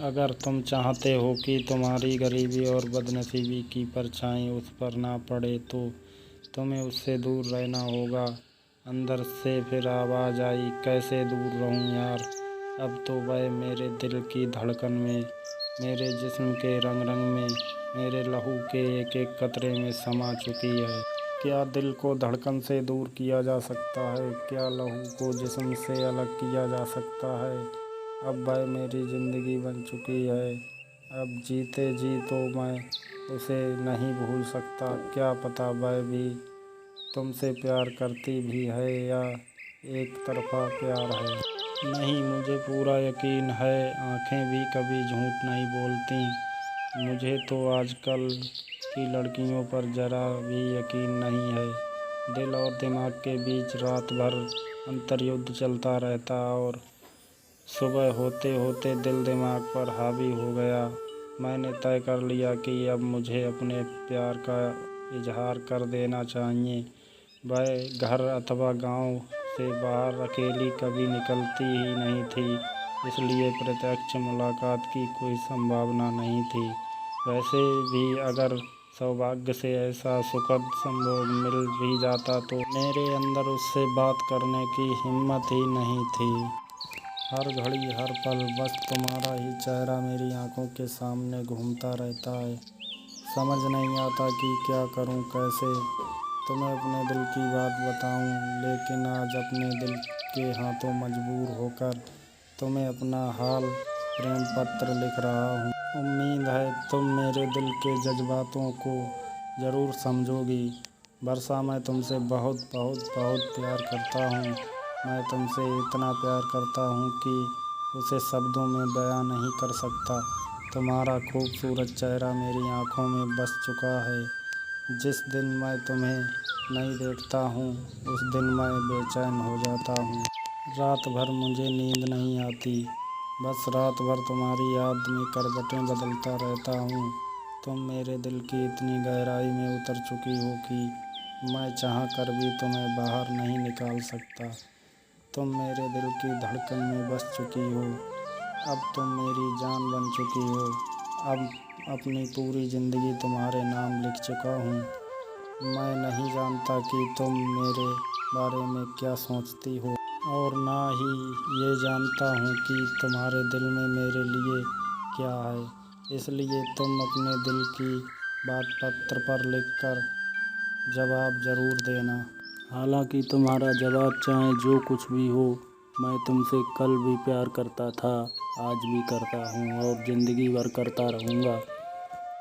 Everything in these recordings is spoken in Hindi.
अगर तुम चाहते हो कि तुम्हारी गरीबी और बदनसीबी की परछाई उस पर ना पड़े तो तुम्हें उससे दूर रहना होगा। अंदर से फिर आवाज़ आई, कैसे दूर रहूं यार। अब तो वह मेरे दिल की धड़कन में, मेरे जिस्म के रंग रंग में, मेरे लहू के एक एक कतरे में समा चुकी है। क्या दिल को धड़कन से दूर किया जा सकता है? क्या लहू को जिस्म से अलग किया जा सकता है? अब वह मेरी ज़िंदगी बन चुकी है। अब जीते जी तो मैं उसे नहीं भूल सकता। क्या पता वह भी तुमसे प्यार करती भी है या एक तरफ़ा प्यार है। नहीं, मुझे पूरा यकीन है, आँखें भी कभी झूठ नहीं बोलती। मुझे तो आजकल की लड़कियों पर ज़रा भी यकीन नहीं है। दिल और दिमाग के बीच रात भर अंतर्युद्ध चलता रहता और सुबह होते होते दिल दिमाग पर हावी हो गया। मैंने तय कर लिया कि अब मुझे अपने प्यार का इजहार कर देना चाहिए। वह घर अथवा गांव से बाहर अकेली कभी निकलती ही नहीं थी, इसलिए प्रत्यक्ष मुलाकात की कोई संभावना नहीं थी। वैसे भी अगर सौभाग्य से ऐसा सुखद संभोग मिल भी जाता तो मेरे अंदर उससे बात करने की हिम्मत ही नहीं थी। हर घड़ी हर पल बस तुम्हारा ही चेहरा मेरी आंखों के सामने घूमता रहता है। समझ नहीं आता कि क्या करूं, कैसे तुम्हें अपने दिल की बात बताऊं, लेकिन आज अपने दिल के हाथों मजबूर होकर तुम्हें अपना हाल प्रेम पत्र लिख रहा हूं। उम्मीद है तुम मेरे दिल के जज्बातों को ज़रूर समझोगी। वर्षा, मैं तुमसे बहुत बहुत बहुत प्यार करता हूँ। मैं तुमसे इतना प्यार करता हूँ कि उसे शब्दों में बयां नहीं कर सकता। तुम्हारा खूबसूरत चेहरा मेरी आँखों में बस चुका है। जिस दिन मैं तुम्हें नहीं देखता हूँ उस दिन मैं बेचैन हो जाता हूँ। रात भर मुझे नींद नहीं आती, बस रात भर तुम्हारी याद में करवटें बदलता रहता हूँ। तुम मेरे दिल की इतनी गहराई में उतर चुकी हो कि मैं चाह कर भी तुम्हें बाहर नहीं निकाल सकता। तुम मेरे दिल की धड़कन में बस चुकी हो। अब तुम मेरी जान बन चुकी हो। अब अपनी पूरी ज़िंदगी तुम्हारे नाम लिख चुका हूँ। मैं नहीं जानता कि तुम मेरे बारे में क्या सोचती हो और ना ही ये जानता हूँ कि तुम्हारे दिल में मेरे लिए क्या है। इसलिए तुम अपने दिल की बात पत्र पर लिखकर जवाब ज़रूर देना। हालांकि तुम्हारा जवाब चाहे जो कुछ भी हो, मैं तुमसे कल भी प्यार करता था, आज भी करता हूँ और ज़िंदगी भर करता रहूँगा।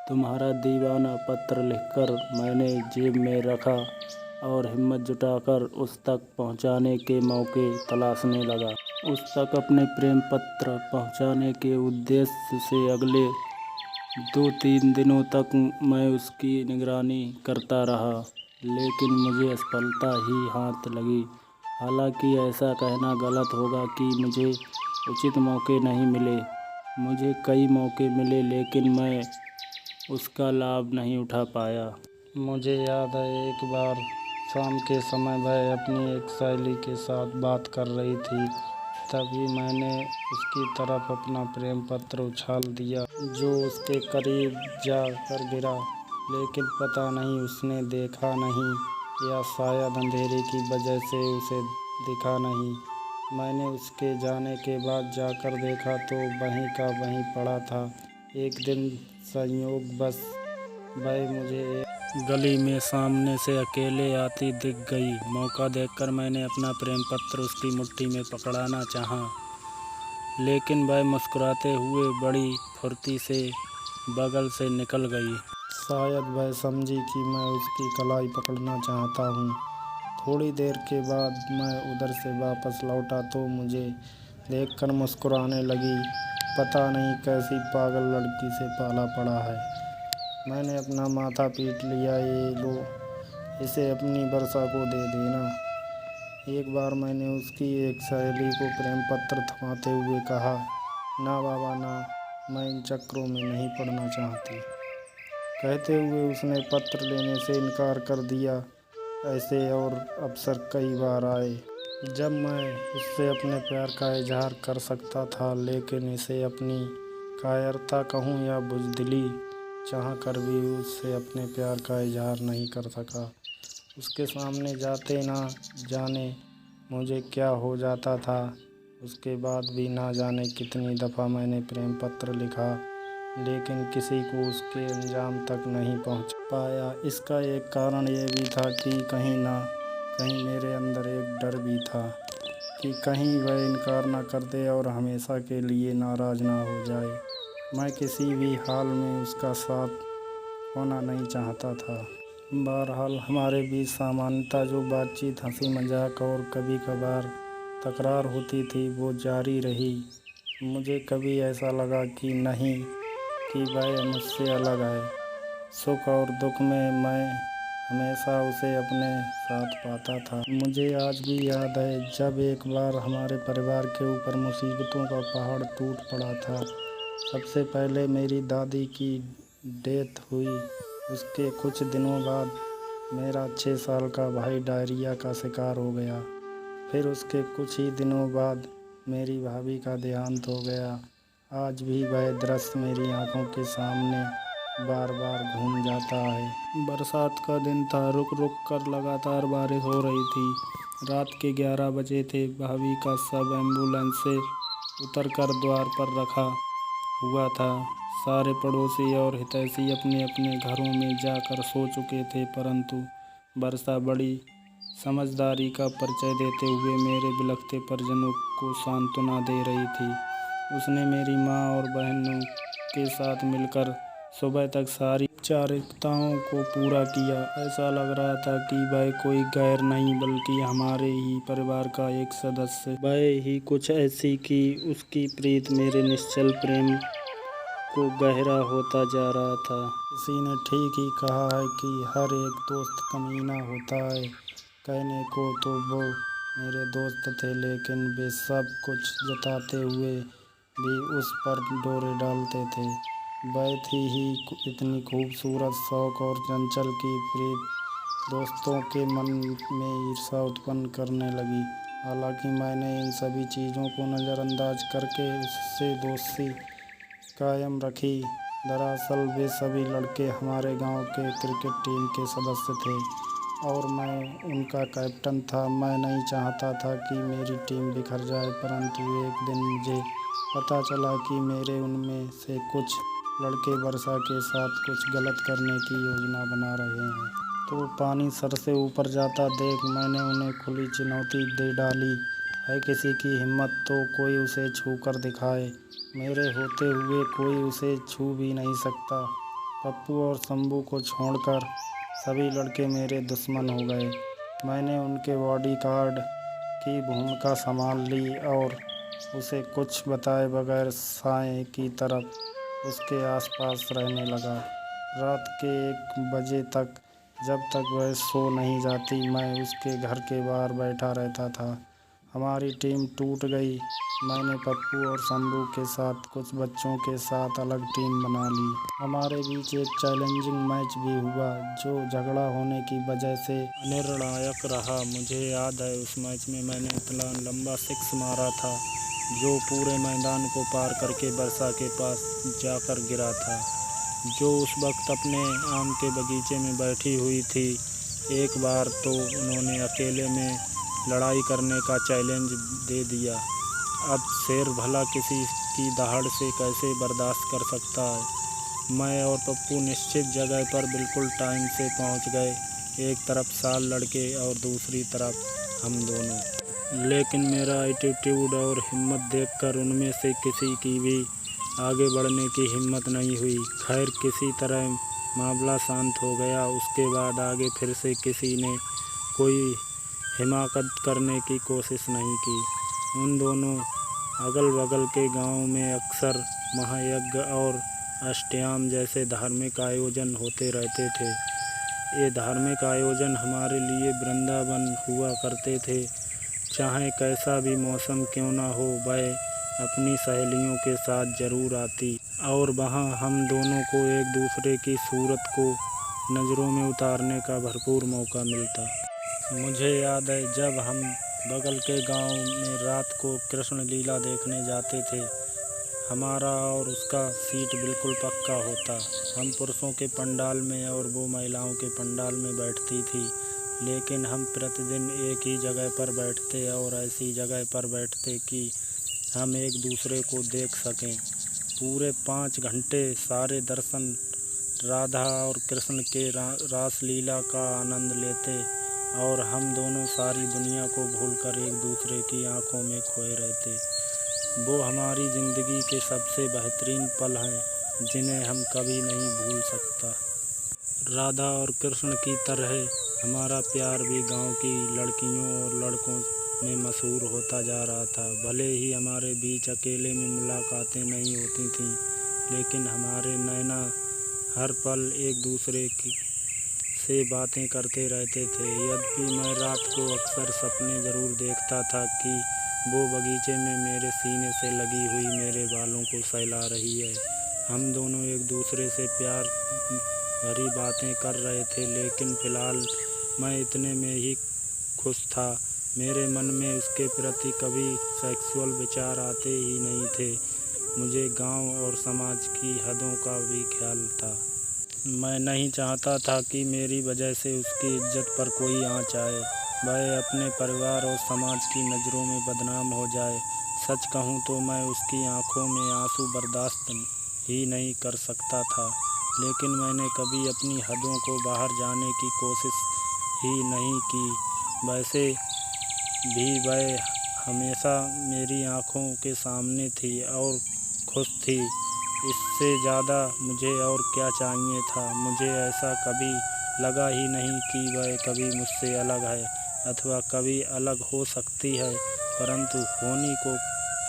तुम्हारा दीवाना पत्र लिखकर मैंने जेब में रखा और हिम्मत जुटाकर उस तक पहुँचाने के मौके तलाशने लगा। उस तक अपने प्रेम पत्र पहुँचाने के उद्देश्य से अगले 2-3 दिनों तक मैं उसकी निगरानी करता रहा, लेकिन मुझे असफलता ही हाथ लगी। हालांकि ऐसा कहना गलत होगा कि मुझे उचित मौके नहीं मिले। मुझे कई मौके मिले लेकिन मैं उसका लाभ नहीं उठा पाया। मुझे याद है एक बार शाम के समय वह अपनी एक सहेली के साथ बात कर रही थी। तभी मैंने उसकी तरफ अपना प्रेम पत्र उछाल दिया जो उसके करीब जा कर गिरा। लेकिन पता नहीं उसने देखा नहीं या शायद अंधेरे की वजह से उसे दिखा नहीं। मैंने उसके जाने के बाद जाकर देखा तो वहीं का वहीं पड़ा था। एक दिन संयोगवश वह मुझे एक गली में सामने से अकेले आती दिख गई। मौका देखकर मैंने अपना प्रेम पत्र उसकी मुट्ठी में पकड़ाना चाहा, लेकिन वह मुस्कुराते हुए बड़ी फुर्ती से बगल से निकल गई। शायद वह समझी कि मैं उसकी कलाई पकड़ना चाहता हूँ। थोड़ी देर के बाद मैं उधर से वापस लौटा तो मुझे देखकर मुस्कुराने लगी। पता नहीं कैसी पागल लड़की से पाला पड़ा है। मैंने अपना माथा पीट लिया। ये लो, इसे अपनी वर्षा को दे देना। एक बार मैंने उसकी एक सहेली को प्रेम पत्र थमाते हुए कहा, ना बाबा ना, मैं इन चक्करों में नहीं पड़ना चाहती। कहते हुए उसने पत्र लेने से इनकार कर दिया। ऐसे और अवसर कई बार आए जब मैं उससे अपने प्यार का इजहार कर सकता था, लेकिन इसे अपनी कायरता कहूँ या बुज़दिली, चाह कर भी उससे अपने प्यार का इजहार नहीं कर सका। उसके सामने जाते ना जाने मुझे क्या हो जाता था। उसके बाद भी ना जाने कितनी दफ़ा मैंने प्रेम पत्र लिखा, लेकिन किसी को उसके अंजाम तक नहीं पहुंच पाया। इसका एक कारण ये भी था कि कहीं ना कहीं मेरे अंदर एक डर भी था कि कहीं वह इनकार ना कर दे और हमेशा के लिए नाराज़ ना हो जाए। मैं किसी भी हाल में उसका साथ खोना नहीं चाहता था। बहरहाल हमारे बीच सामान्यतः जो बातचीत, हंसी मजाक और कभी कभार तकरार होती थी वो जारी रही। मुझे कभी ऐसा लगा कि नहीं कि वह मुझसे अलग है। सुख और दुख में मैं हमेशा उसे अपने साथ पाता था। मुझे आज भी याद है जब एक बार हमारे परिवार के ऊपर मुसीबतों का पहाड़ टूट पड़ा था। सबसे पहले मेरी दादी की डेथ हुई। उसके कुछ दिनों बाद मेरा 6 साल का भाई डायरिया का शिकार हो गया। फिर उसके कुछ ही दिनों बाद मेरी भाभी का देहांत हो गया। आज भी वह दृश्य मेरी आंखों के सामने बार बार घूम जाता है। बरसात का दिन था, रुक रुक कर लगातार बारिश हो रही थी। रात के 11 बजे थे। भाभी का शव एम्बुलेंस से उतरकर द्वार पर रखा हुआ था। सारे पड़ोसी और हितैषी अपने अपने घरों में जाकर सो चुके थे, परंतु वर्षा बड़ी समझदारी का परिचय देते हुए मेरे बिलखते परिजनों को सांत्वना दे रही थी। उसने मेरी माँ और बहनों के साथ मिलकर सुबह तक सारी औपचारिकताओं को पूरा किया। ऐसा लग रहा था कि वह कोई गैर नहीं बल्कि हमारे ही परिवार का एक सदस्य। वह ही कुछ ऐसी कि उसकी प्रीत मेरे निश्चल प्रेम को गहरा होता जा रहा था। किसी ने ठीक ही कहा है कि हर एक दोस्त कमीना होता है। कहने को तो वो मेरे दोस्त थे, लेकिन वे सब कुछ जताते हुए भी उस पर डोरे डालते थे। वह थी ही इतनी खूबसूरत, शौक और चंचल की प्रीत दोस्तों के मन में ईर्ष्या उत्पन्न करने लगी। हालांकि मैंने इन सभी चीज़ों को नज़रअंदाज करके उससे दोस्ती कायम रखी। दरअसल वे सभी लड़के हमारे गांव के क्रिकेट टीम के सदस्य थे और मैं उनका कैप्टन था। मैं नहीं चाहता था कि मेरी टीम बिखर जाए, परंतु एक दिन मुझे पता चला कि मेरे उनमें से कुछ लड़के वर्षा के साथ कुछ गलत करने की योजना बना रहे हैं। तो पानी सर से ऊपर जाता देख मैंने उन्हें खुली चुनौती दे डाली है, किसी की हिम्मत तो कोई उसे छू कर दिखाए। मेरे होते हुए कोई उसे छू भी नहीं सकता। पप्पू और शंभू को छोड़कर सभी लड़के मेरे दुश्मन हो गए। मैंने उनके बॉडीगार्ड की भूमिका संभाल ली और उसे कुछ बताए बगैर साए की तरफ उसके आसपास रहने लगा। रात के 1 बजे तक, जब तक वह सो नहीं जाती, मैं उसके घर के बाहर बैठा रहता था। हमारी टीम टूट गई। मैंने पप्पू और शंभू के साथ कुछ बच्चों के साथ अलग टीम बना ली। हमारे बीच एक चैलेंजिंग मैच भी हुआ जो झगड़ा होने की वजह से अनिर्णायक रहा। मुझे याद है उस मैच में मैंने इतना लंबा 6 मारा था जो पूरे मैदान को पार करके वर्षा के पास जाकर गिरा था, जो उस वक्त अपने आम के बगीचे में बैठी हुई थी। एक बार तो उन्होंने अकेले में लड़ाई करने का चैलेंज दे दिया। अब शेर भला किसी की दहाड़ से कैसे बर्दाश्त कर सकता है। मैं और पप्पू निश्चित जगह पर बिल्कुल टाइम से पहुंच गए। एक तरफ 7 लड़के और दूसरी तरफ हम दोनों। लेकिन मेरा एटीट्यूड और हिम्मत देखकर उनमें से किसी की भी आगे बढ़ने की हिम्मत नहीं हुई। खैर किसी तरह मामला शांत हो गया। उसके बाद आगे फिर से किसी ने कोई हिमाकत करने की कोशिश नहीं की। उन दोनों अगल बगल के गांव में अक्सर महायज्ञ और अष्टयाम जैसे धार्मिक आयोजन होते रहते थे। ये धार्मिक आयोजन हमारे लिए वृंदावन हुआ करते थे। चाहे कैसा भी मौसम क्यों ना हो, वह अपनी सहेलियों के साथ जरूर आती और वहाँ हम दोनों को एक दूसरे की सूरत को नज़रों में उतारने का भरपूर मौका मिलता। मुझे याद है जब हम बगल के गांव में रात को कृष्ण लीला देखने जाते थे हमारा और उसका सीट बिल्कुल पक्का होता। हम पुरुषों के पंडाल में और वो महिलाओं के पंडाल में बैठती थी, लेकिन हम प्रतिदिन एक ही जगह पर बैठते और ऐसी जगह पर बैठते कि हम एक दूसरे को देख सकें। पूरे 5 घंटे सारे दर्शन राधा और कृष्ण के रासलीला का आनंद लेते और हम दोनों सारी दुनिया को भूलकर एक दूसरे की आंखों में खोए रहते। वो हमारी ज़िंदगी के सबसे बेहतरीन पल हैं जिन्हें हम कभी नहीं भूल सकता। राधा और कृष्ण की तरह हमारा प्यार भी गांव की लड़कियों और लड़कों में मशहूर होता जा रहा था। भले ही हमारे बीच अकेले में मुलाकातें नहीं होती थीं, लेकिन हमारे नैना हर पल एक दूसरे से बातें करते रहते थे। यद्यपि मैं रात को अक्सर सपने ज़रूर देखता था कि वो बगीचे में मेरे सीने से लगी हुई मेरे बालों को सहला रही है। हम दोनों एक दूसरे से प्यार भरी बातें कर रहे थे, लेकिन फ़िलहाल मैं इतने में ही खुश था। मेरे मन में उसके प्रति कभी सेक्सुअल विचार आते ही नहीं थे। मुझे गांव और समाज की हदों का भी ख्याल था। मैं नहीं चाहता था कि मेरी वजह से उसकी इज्जत पर कोई आँच आए, वह अपने परिवार और समाज की नज़रों में बदनाम हो जाए। सच कहूँ तो मैं उसकी आंखों में आंसू बर्दाश्त ही नहीं कर सकता था, लेकिन मैंने कभी अपनी हदों को बाहर जाने की कोशिश ही नहीं की। वैसे भी वह हमेशा मेरी आंखों के सामने थी और खुश थी। इससे ज़्यादा मुझे और क्या चाहिए था। मुझे ऐसा कभी लगा ही नहीं कि वह कभी मुझसे अलग है अथवा कभी अलग हो सकती है, परंतु होनी को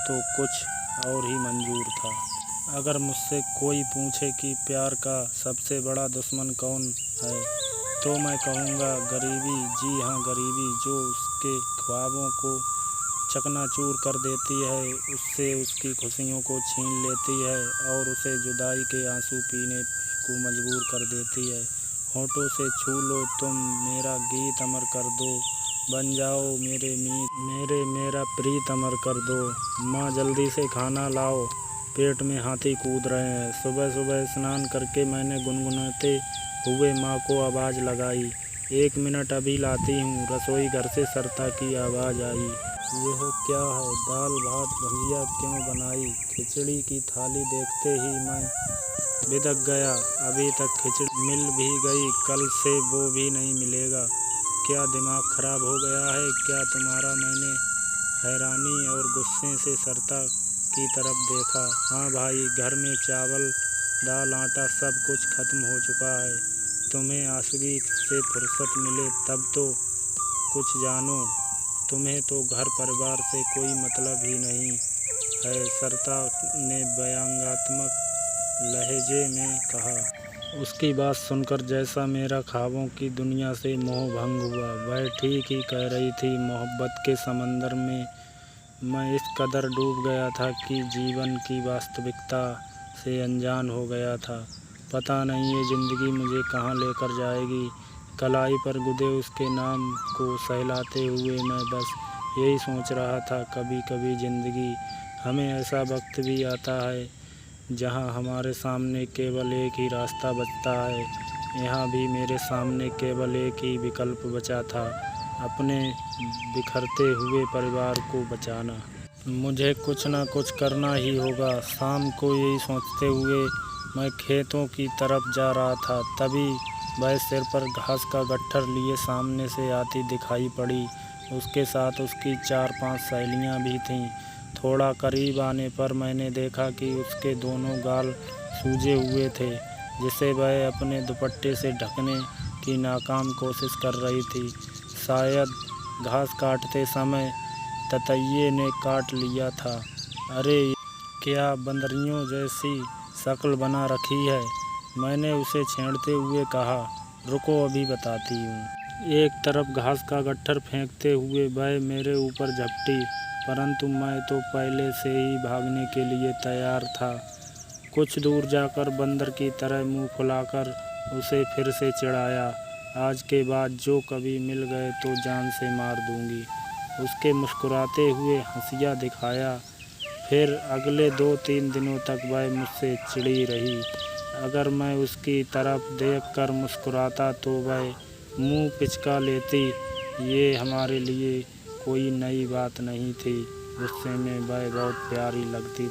तो कुछ और ही मंजूर था। अगर मुझसे कोई पूछे कि प्यार का सबसे बड़ा दुश्मन कौन है, तो मैं कहूँगा गरीबी। जी हाँ, गरीबी, जो उसके ख्वाबों को चकनाचूर कर देती है, उससे उसकी खुशियों को छीन लेती है और उसे जुदाई के आंसू पीने को मजबूर कर देती है। होठों से छू लो तुम, मेरा गीत अमर कर दो, बन जाओ मेरे मीत, मेरा प्रीत अमर कर दो। माँ जल्दी से खाना लाओ, पेट में हाथी कूद रहे हैं। सुबह सुबह स्नान करके मैंने गुनगुनाते हुए माँ को आवाज़ लगाई, 1 मिनट अभी लाती हूँ। रसोई घर से सरता की आवाज़ आई, यह क्या है, दाल भात भुजिया क्यों बनाई? खिचड़ी की थाली देखते ही मैं बिदक गया। अभी तक खिचड़ी मिल भी गई, कल से वो भी नहीं मिलेगा। क्या दिमाग खराब हो गया है क्या तुम्हारा? मैंने हैरानी और गुस्से से सरता की तरफ देखा। हाँ भाई, घर में चावल दाल आटा सब कुछ खत्म हो चुका है। तुम्हें आशिकी से फुर्सत मिले तब तो कुछ जानो। तुम्हें तो घर परिवार से कोई मतलब ही नहीं है, सरता ने व्यंग्यात्मक लहजे में कहा। उसकी बात सुनकर जैसा मेरा ख्वाबों की दुनिया से मोह भंग हुआ। वह ठीक ही कह रही थी। मोहब्बत के समंदर में मैं इस कदर डूब गया था कि जीवन की वास्तविकता से अनजान हो गया था। पता नहीं ये ज़िंदगी मुझे कहाँ लेकर जाएगी। कलाई पर गुदे उसके नाम को सहलाते हुए मैं बस यही सोच रहा था, कभी कभी ज़िंदगी हमें ऐसा वक्त भी आता है जहाँ हमारे सामने केवल एक ही रास्ता बचता है। यहाँ भी मेरे सामने केवल एक ही विकल्प बचा था, अपने बिखरते हुए परिवार को बचाना। मुझे कुछ ना कुछ करना ही होगा। शाम को यही सोचते हुए मैं खेतों की तरफ जा रहा था, तभी वह सिर पर घास का गट्ठर लिए सामने से आती दिखाई पड़ी। उसके साथ उसकी 4-5 सहेलियां भी थीं। थोड़ा करीब आने पर मैंने देखा कि उसके दोनों गाल सूजे हुए थे, जिसे वह अपने दुपट्टे से ढकने की नाकाम कोशिश कर रही थी। शायद घास काटते समय ततैये ने काट लिया था। अरे क्या बंदरियों जैसी शक्ल बना रखी है, मैंने उसे छेड़ते हुए कहा। रुको अभी बताती हूँ। एक तरफ घास का गट्ठर फेंकते हुए वह मेरे ऊपर झपटी, परंतु मैं तो पहले से ही भागने के लिए तैयार था। कुछ दूर जाकर बंदर की तरह मुंह फुलाकर उसे फिर से चिढ़ाया। आज के बाद जो कभी मिल गए तो जान से मार दूंगी। उसके मुस्कुराते हुए हंसिया दिखाया। फिर अगले 2-3 दिनों तक वह मुझसे चिढ़ी रही। अगर मैं उसकी तरफ देखकर मुस्कुराता तो वह मुँह पिचका लेती। ये हमारे लिए कोई नई बात नहीं थी। गुस्से में वह बहुत प्यारी लगती थी।